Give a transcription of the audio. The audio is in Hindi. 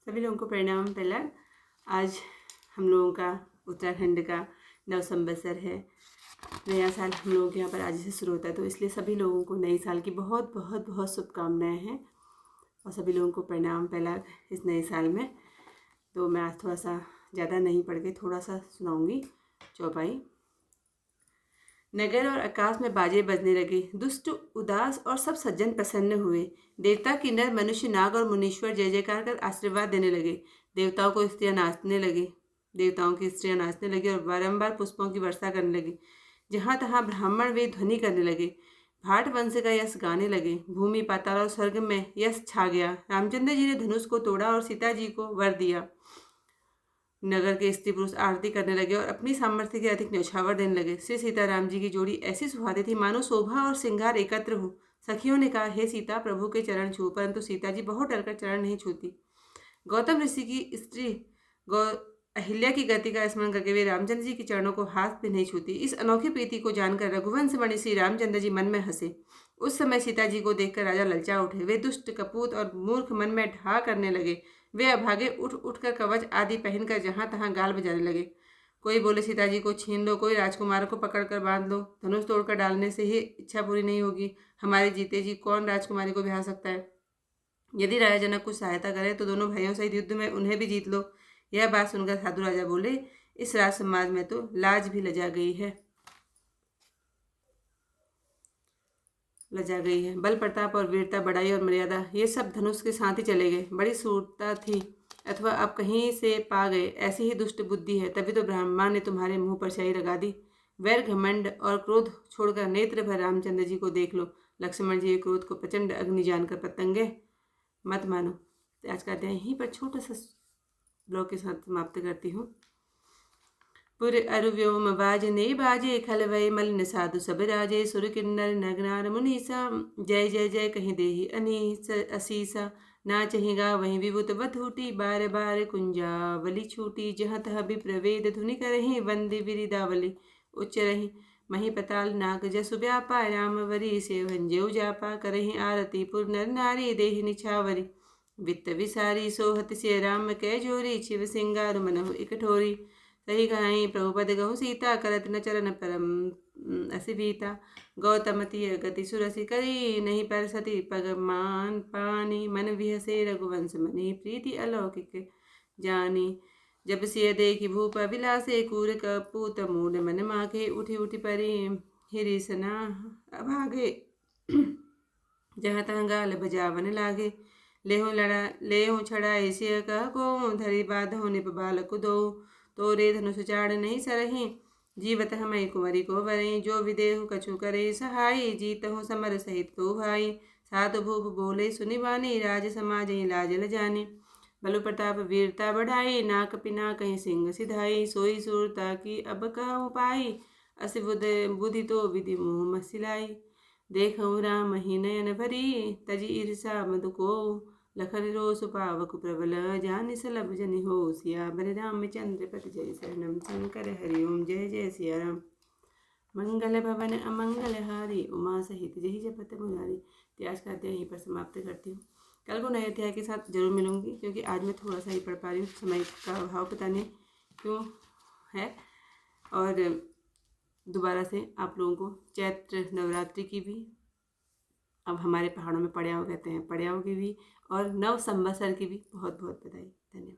सभी लोगों को प्रणाम। पहला आज हम लोगों का उत्तराखंड का नव संवत्सर है। नया साल हम लोगों के यहाँ पर आज से शुरू होता है, तो इसलिए सभी लोगों को नए साल की बहुत बहुत बहुत शुभकामनाएं हैं और सभी लोगों को प्रणाम पहला इस नए साल में। तो मैं आज थोड़ा सा ज़्यादा नहीं पढ़ के थोड़ा सा सुनाऊंगी चौपाई। नगर और आकाश में बाजे बजने लगे, दुष्ट उदास और सब सज्जन प्रसन्न हुए। देवता की नर मनुष्य नाग और मुनीश्वर जय जयकार कर आशीर्वाद देने लगे। देवताओं की स्त्रियां नाचने लगी और बारंबार पुष्पों की वर्षा करने लगी। जहाँ तहाँ ब्राह्मण वे ध्वनि करने लगे, भाट वंश का यश गाने लगे। भूमि पाताल और स्वर्ग में यश छा गया। रामचंद्र जी ने धनुष को तोड़ा और सीता जी को वर दिया। नगर के स्त्री पुरुष आरती करने लगे और अपनी सामर्थ्य के अधिक न्यौछावर देने लगे। श्री सीताराम जी की जोड़ी ऐसी सुहाती थी मानो शोभा और श्रृंगार एकत्र हो। सखियों ने कहा, हे सीता, प्रभु के चरण छू। परंतु सीता जी बहुत डरकर चरण नहीं छूती। गौतम ऋषि की स्त्री अहिल्या की गति का स्मरण करके वे रामचंद्र जी के चरणों को हाथ भी नहीं छूती। इस अनोखी प्रीति को जानकर रघुवंश मणि श्री रामचंद्र जी मन में हंसे। उस समय सीता जी को देखकर राजा ललचा उठे। वे दुष्ट, कपूत और मूर्ख मन में ढा करने लगे। वे अभागे उठ उठकर कवच आदि पहनकर जहां तहां गाल बजाने लगे। कोई बोले, सीता जी को छीन लो, कोई राजकुमार को पकड़कर बांध लो। धनुष तोड़कर डालने से ही इच्छा पूरी नहीं होगी। हमारे जीते जी कौन राजकुमारी को ब्याह सकता है। यदि राजा जनक कुछ सहायता करे तो दोनों भाइयों सहित युद्ध में उन्हें भी जीत लो। यह बात सुनकर साधु राजा बोले, इस राज समाज में तो लाज भी लजा गई है। बल, प्रताप और वीरता, बड़ाई और मर्यादा, ये सब धनुष के साथ ही चले गए। बड़ी सूरता थी अथवा आप कहीं से पा गए, ऐसी ही दुष्ट बुद्धि है। तभी तो ब्रह्मा ने तुम्हारे मुंह पर शाही लगा दी। वैर, घमंड और क्रोध छोड़कर नेत्र भर रामचंद्र जी को देख लो। लक्ष्मण जी क्रोध को प्रचंड अग्नि जानकर पतंगे मत मानो। तो आज का अध्याय यहीं पर छोटा सा ब्लॉग के साथ समाप्त करती हूँ। पुर अरु व्योम बाजने बाजे, खल वै मलिन साधु सब राजे। सुर किन्नर नगनार मुनीसा, जय जय जय कहीं देही अनीस असीसा। नाचहिगा वहीं विभुत बधूटी, बार बार कुंजावली छूटी। जहाँ तह विप्रवेद धुनि करहीं, वंदे विरिदावली उच्च रही। मही पताल नाग जसु व्यापा, रामवरी से भंजेउ जापा। करहीं आरती पुर नर नारी, देहि निछावरी। वित्त विसारी सोहत से राम कै जोरी। शिव सिंगार मनहु इकठोरी। सही कहाई प्रभुपद गहु सीता, करत न चरण परम असिबीता। गौतमती गति सुरसि करी, नहीं पर सती पगमान पानी। मन विहसे रघुवंश मनी, प्रीति अलौकिक जानी। जब सिय देखी भूप विलासे, कूर कपूत मूड मन माखे। उठी उठी परी हिरिसना अभागे, जहाँ तहाँ गाल बजावन लागे। लेहु छड़ाई सिय कह को, धरी बाधो निप बालक दो। तोरे धनुष चाड़ नहीं सरही, जीवत हमें कुंवरी को बरई। जो विदेहु कछु करे सहाई, जीत हो समर सहित तो भाई। सात भूप बोले सुनि बानी, राज समाज लाज ल जानी। बलु प्रताप वीरता बढ़ाई, नाक पिना कहीं सिंह सिधाई। सोई सूरता की अब कहूँ पाई, अस बुद्धि तो विधि मुँह मसिलाई। देखऊँ राम ही नयन भरी, तजी ईर्षा मधु को। लखन रोष पावक प्रबल, जानि सलभ जनि हो। सियावर रामचंद्र पति जय, शरणम शंकर हरिओम। जय जय सिया राम। मंगल भवन अमंगल हारी, उमा सहित जय जपत मुरारी। तो आज का अध्याय यहीं पर समाप्त करती हूँ। कल को नए अध्याय के साथ जरूर मिलूंगी, क्योंकि आज मैं थोड़ा सा ही पढ़ पा रही हूँ। समय का अभाव पता नहीं क्यों है। और दोबारा से आप लोगों को चैत्र नवरात्रि की भी, अब हमारे पहाड़ों में पड़याव कहते हैं, पड़याव की भी और नव संवत्सर की भी बहुत बहुत बधाई। धन्यवाद।